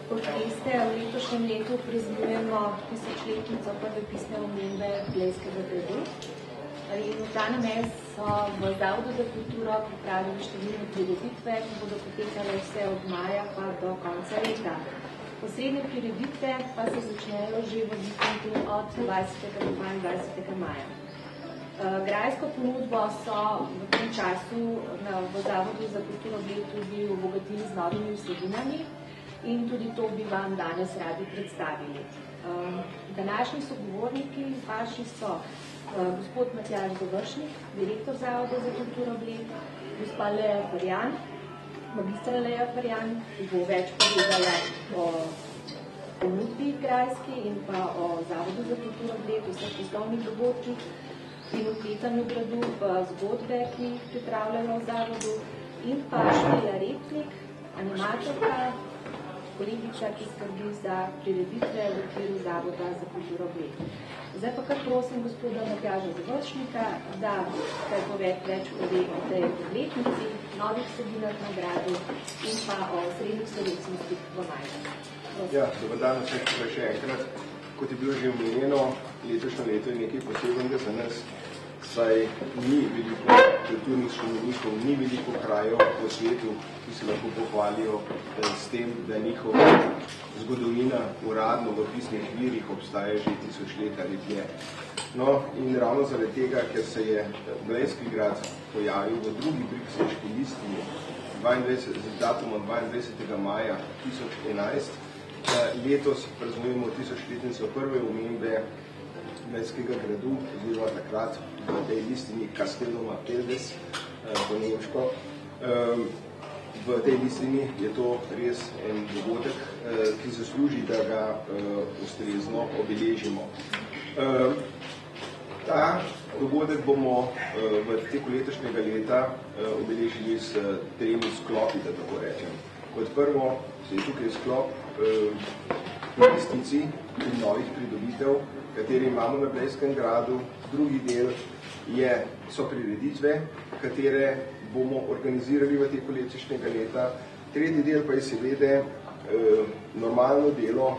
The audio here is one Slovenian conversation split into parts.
Kot veste, v letošnjem letu praznujemo 1000-letnico prve pisne omembe Blejskega gradu. In v ta namen so v Zavodu za kulturo pripravili številne prireditve, ki bodo potekale vse od maja pa do konca leta. Posredne prireditve pa se začnejo že v vikendu od 20. do 22. maja. Grajsko ponudbo so v tem času v Zavodu za kulturo Bled tudi obogatili z novimi vsebinami in tudi to bi vam danes radi predstavili. Današnji sogovorniki vaši so gospod Matjaž Završnik, direktor Zavoda za kulturo Bled, gospa Leja Ferjan, magistra Leja Ferjan, ki bo več povedala o ponudbi grajski in pa o Zavodu za kulturo Bled, vseh poslovnih dogodkih in vpletanju gradu v zgodbe, ki jih pripravljajo v Zavodu, in pa Špela Repnik, animatorka, kolegica, ki skrbi za prireditve v okviru Zavoda za kulturo Bled. Zdaj pa kar prosim gospoda Matjaža Završnika, da kaj več pove o tej obletnici, novih vsebinah na gradu in pa o srednjih slovesnostih v maju. Ja, dober dan vseh še enkrat. Kot je bilo že omenjeno, letošnje leto je nekaj posebnega za nas, saj ni veliko kulturnih spomenikov, ni veliko krajev v svetu, ki se lahko pohvalijo s tem, da njihova zgodovina uradno v pisnih virih obstaja že 1000 let ali dlje. No, in ravno zaradi tega, ker se je Blejski grad pojavil v drugi brikseški listini z datumom 22. maja 2011, letos praznujemo 1000-letnico prve omembe Blejskega gradu, oziroma takrat v tej listini Castellum Apeldes po nemško. V tej listini je to res en dogodek, ki zasluži, da ga ustrezno obeležimo. Ta dogodek bomo v teku letošnjega leta obeležili s 3 sklopi, da tako rečem. Kot prvo je tukaj sklop investicij in novih pridobitev, kateri imamo na Blejskem gradu. Drugi del so prireditve, katere bomo organizirali v teku letošnjega leta. Tretji del pa je seveda normalno delo,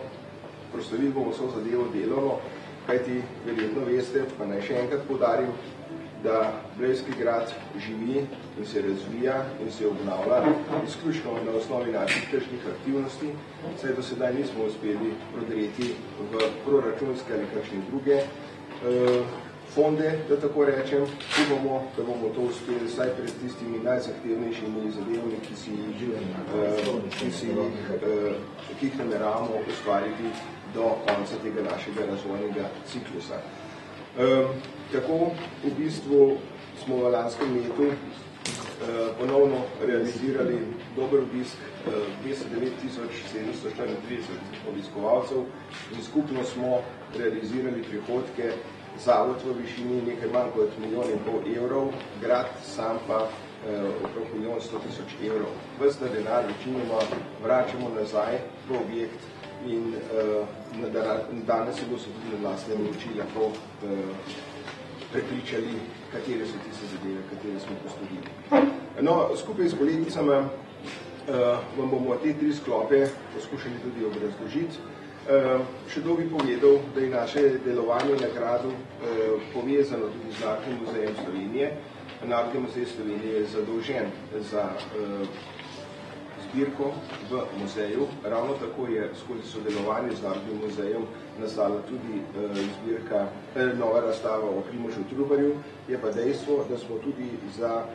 proslavili bomo vso zadevo delovno, kajti verjetno veste, pa naj še enkrat poudarim, da Blejski grad živi in se razvija in se obnavlja izključno na osnovi naših tržnih aktivnosti, saj do sedaj nismo uspeli prodreti v proračunske ali kakšne druge fonde, da tako rečem. Upamo, da bomo to uspeli vsaj pred tistimi najzahtevnejšimi zadevami, ki jih nameravamo ustvariti do konca tega našega razvojnega ciklusa. Tako v bistvu smo v lanskem letu ponovno realizirali dober obisk 209.734 obiskovalcev in skupno smo realizirali prihodke zavod v višini nekaj manj kot 1,5 milijona evrov, grad sam pa okrog 1,100,000 evrov. Ves denar večinoma vračamo nazaj v objekt in danes se bo so tudi na lastne oči lahko prepričali, katere so tiste zadeve, katere smo postorili. No, skupaj s kolegicama vam bomo te 3 sklope poskušali tudi obrazložiti. Še to bi povedal, da je naše delovanje na gradu povezano tudi z Narodnim muzejem Slovenije. Narodni muzej Slovenije je zadolžen za zbirko v muzeju. Ravno tako je skozi sodelovanje z Narodnim muzejem nastala tudi nova razstava o Primožu Trubarju. Je pa dejstvo, da smo tudi za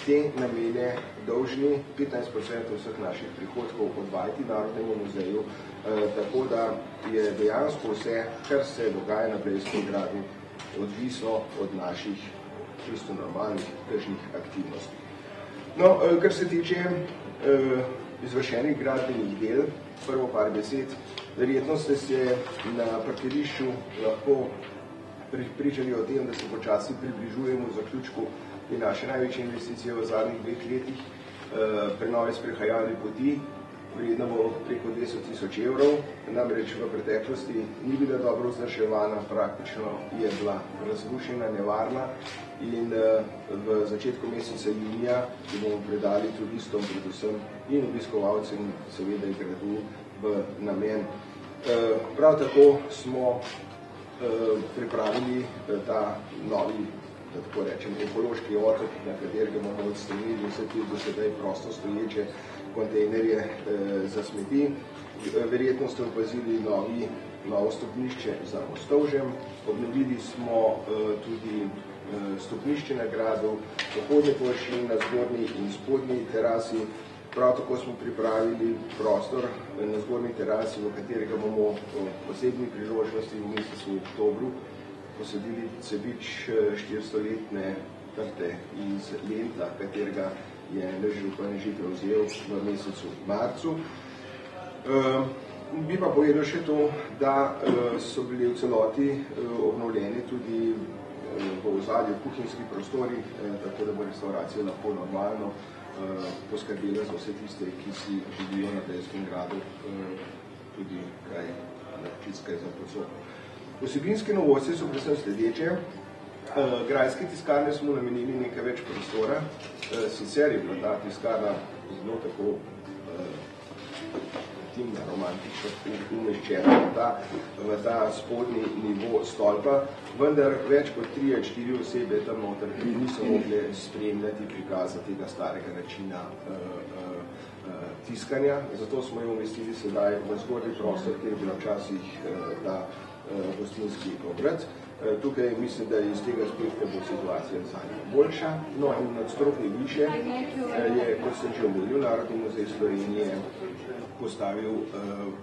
te namene dolžni 15% vseh naših prihodkov odvajati Narodnemu muzeju, tako da je dejansko vse, kar se dogaja na Blejskem gradu, odvisno od naših čisto normalnih tržnih aktivnosti. No, kar se tiče izvršenih gradbenih del, prvo par besed. Verjetno ste se na parkirišču lahko pričali o tem, da se počasi približujemo zaključku te naše največje investicije v zadnjih 2 letih, prenove sprehajalne poti, vredna bo preko 200.000 evrov, namreč v preteklosti ni bila dobro vzdrževana, praktično je bila razrušena, nevarna in v začetku meseca junija bomo predali turistom predvsem in obiskovalcem seveda gradu v namen. Prav tako smo pripravili ta novi, da tako rečem, ekološki otok, na katerega bomo odstranili vse te do sedaj prosto stoječe kontejnerje za smeti. Verjetno ste opazili novo stopnišče za Mostovžem. Obnovili smo tudi stopnišče na gradu, pohodne površine na zgornji in spodnji terasi. Prav tako smo pripravili prostor na zgornji terasi, v katerega bomo v posebni priložnosti v mesecu oktobru posadili cebič 400-letne trte iz lenta, katerega je naš župan že prevzel v mesecu marcu. Bi pa povedal še to, da so bili v celoti obnovljeni tudi v ozadju kuhinjski prostori, tako da bo restauracija lahko normalno poskrbela za vse tiste, ki si živijo na Blejskem gradu, tudi kaj načiskaj za posod. Vsebinske novosti so predvsem sledeče. Grajske tiskarne smo namenili nekaj več prostora, sicer je bila ta tiskarna zelo tako intimna, romantična, umeščena v ta spodnji nivo stolpa, vendar več kot 3-4 osebe tam noter niso mogli spremljati prikaza tega starega načina tiskanja, zato smo jo umestili sedaj v zgornji prostor, kjer je bila včasih ta gostinski obrat. Tukaj mislim, da iz tega aspekta bo situacija zanje boljša. No in nadstropje više je, kot sem že omenil, Narodni muzej Slovenije postavil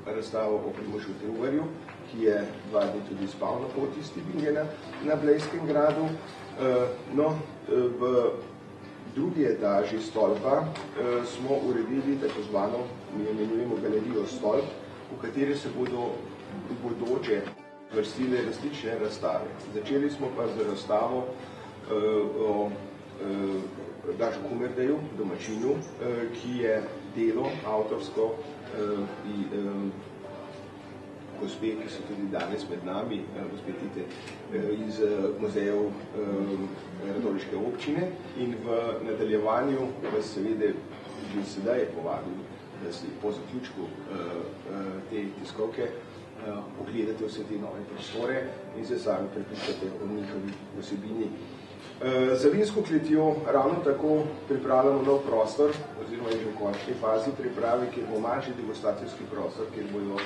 razstavo o Primožu Trubarju, ki je 2 dni tudi spal na poti iz Tübingena na Blejskem gradu. No, v drugi etaži stolpa smo uredili tako zvano, mi imenujemo galerijo stolp, v kateri se bodo bodoče vrstile različne razstave. Začeli smo pa z razstavo o Dašu Kumerdeju, domačinu, ki je delo avtorsko gospe, ki so tudi danes med nami, gospe Tite, iz muzejev Radoliške občine, in v nadaljevanju vas seveda že sedaj povabil, da si po zaključku te tiskovke ogledate vse te nove prostore in se sami prepričate o njihovi vsebini. Za vinsko kletjo ravno tako pripravljamo nov prostor, oziroma je že v končni fazi pripravi, kjer bo manjši degustacijski prostor, kjer bodo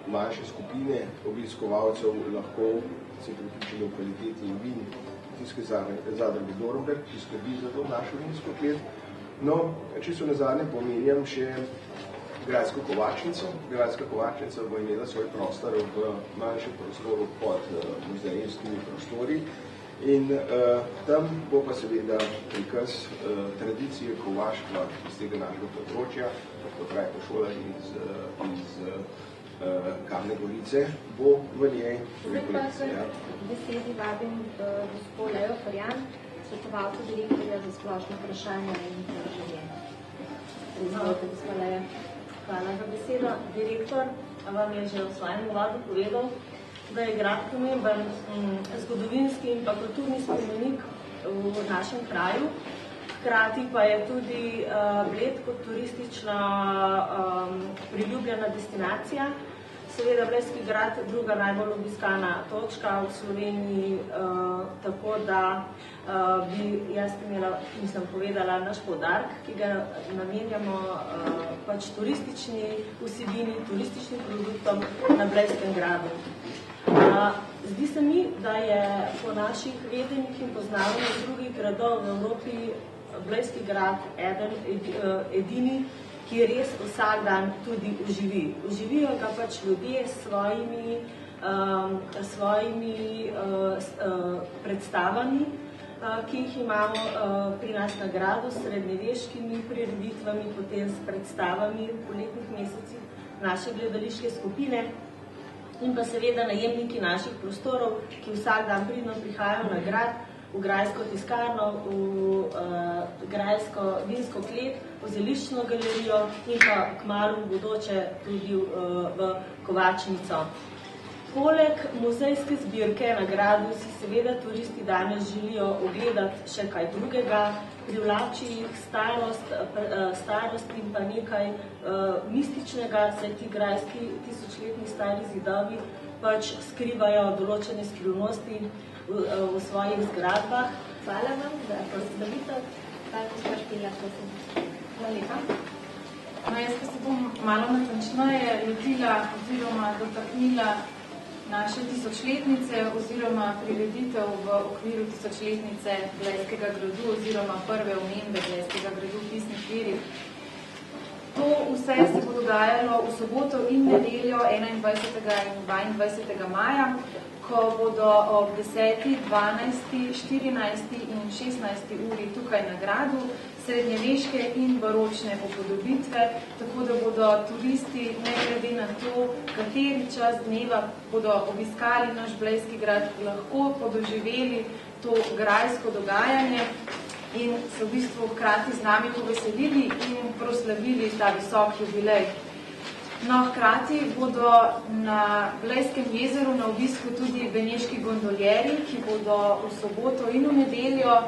manjše skupine obiskovalcev lahko se pripričali o kvaliteti vin Kmetijske zadruge Dornberg, ki skrbi za to našo vinsko klet. No, čisto nazadnje pomenjam še Grajsko kovačnico. Grajska kovačnica bo imela svoj prostor v manjšem prostoru pod muzejskimi prostori in tam bo pa seveda prikaz tradicije kovaštva iz tega našega področja, kot pravi pošola iz Kamne Gorice, bo v njej rekolekcija. Besedi vabim gospod Lejo Ferjan, svetovalca direktorja za splošno vprašanje in življenje. Izvolite, gospod Lejo. Hvala za besedo. Direktor vam je že v svojem uvodu povedal, da je grad pomemben zgodovinski in pa kulturni spomenik v našem kraju. Hkrati pa je tudi Bled kot turistična priljubljena destinacija. Seveda Blejski grad druga najbolj obiskana točka v Sloveniji, tako da bi jaz imela, povedala, naš poudarek, ki ga namenjamo pač turistični vsebini, turističnim produktom na Blejskem gradu. Zdi se mi, da je po naših vedenjih in poznavanjih drugih gradov v Evropi Blejski grad edini, ki res vsak dan tudi uživi. Uživijo ga pač ljudje s svojimi predstavami, ki jih imamo pri nas na gradu, s srednjeveškimi prireditvami, potem s predstavami v poletnih mesecih naše gledališke skupine in pa seveda najemniki naših prostorov, ki vsak dan pridno prihajajo na grad, v Grajsko tiskarno, v Grajsko vinsko klet, v zeliščno galerijo in pa kmalu v bodoče tudi v kovačnico. Poleg muzejske zbirke na gradu si seveda turisti danes želijo ogledati še kaj drugega, privlači jih starost in pa nekaj mističnega, saj ti grajski tisočletni stari zidovi pač skrivajo določene skrivnosti v svojih zgradbah. Hvala vam za predstavitev. Hvala lepa. No, jaz pa se bom malo natančneje lotila oziroma dotaknila naše tisočletnice oziroma prireditev v okviru tisočletnice Blejskega gradu oziroma prve omembe Blejskega gradu v pisnih virih. To vse se bo dogajalo v soboto in nedeljo 21. in 22. maja, ko bodo ob 10., 12., 14. in 16. uri tukaj na gradu srednjeveške in baročne upodobitve, tako da bodo turisti, ne glede na to, kateri čas dneva bodo obiskali naš Blejski grad, lahko podoživeli to grajsko dogajanje in se v bistvu hkrati z nami poveselili in proslavili ta visok jubilej. No, hkrati bodo na Blejskem jezeru na obisku tudi beneški gondoljeri, ki bodo v soboto in v nedeljo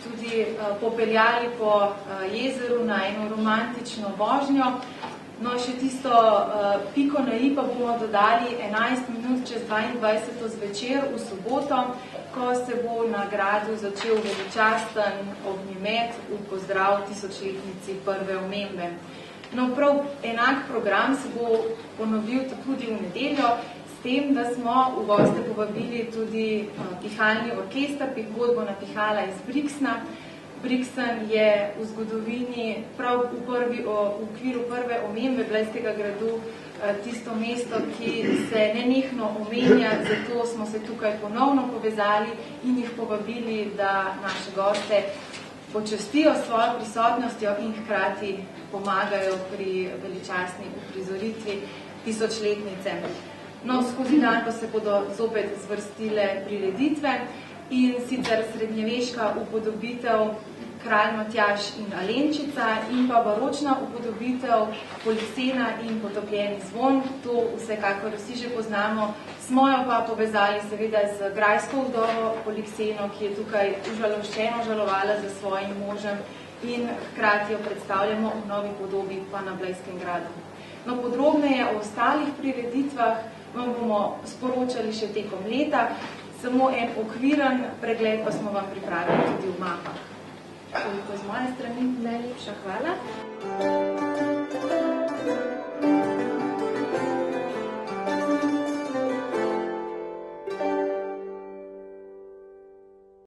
tudi popeljali po jezeru na eno romantično vožnjo. No, še tisto piko na i pa bomo dodali 11 minut čez 22. zvečer v soboto, ko se bo na gradu začel veličasten ognjemet v pozdrav tisočletnici prve omembe. No, prav enak program se bo ponovil tudi v nedeljo, s tem, da smo v goste povabili tudi pihalni orkester, godbo napihala iz Brixna. Brixen je v zgodovini prav v okviru prve omembe Blejskega gradu tisto mesto, ki se nenehno omenja, zato smo se tukaj ponovno povezali in jih povabili, da naše goste počastijo svojo prisotnostjo in hkrati pomagajo pri veličastni uprizoritvi tisočletnice. No, skozi dan pa se bodo zopet zvrstile prireditve in sicer srednjeveška upodobitev Kralj Matjaž in Alenčica in pa baročna upodobitev Poliksena in Potopljeni zvon. To vsekakor vsi že poznamo. Smo jo pa povezali seveda z grajsko vdovo Polikseno, ki je tukaj užaloščeno žalovala za svojim možem in hkrati jo predstavljamo v novi podobi pa na Blejskem gradu. No, podrobneje o ostalih prireditvah vam bomo sporočali še tekom leta, samo en okviren pregled pa smo vam pripravili tudi v mapah. Toliko z moje strani, najlepša hvala.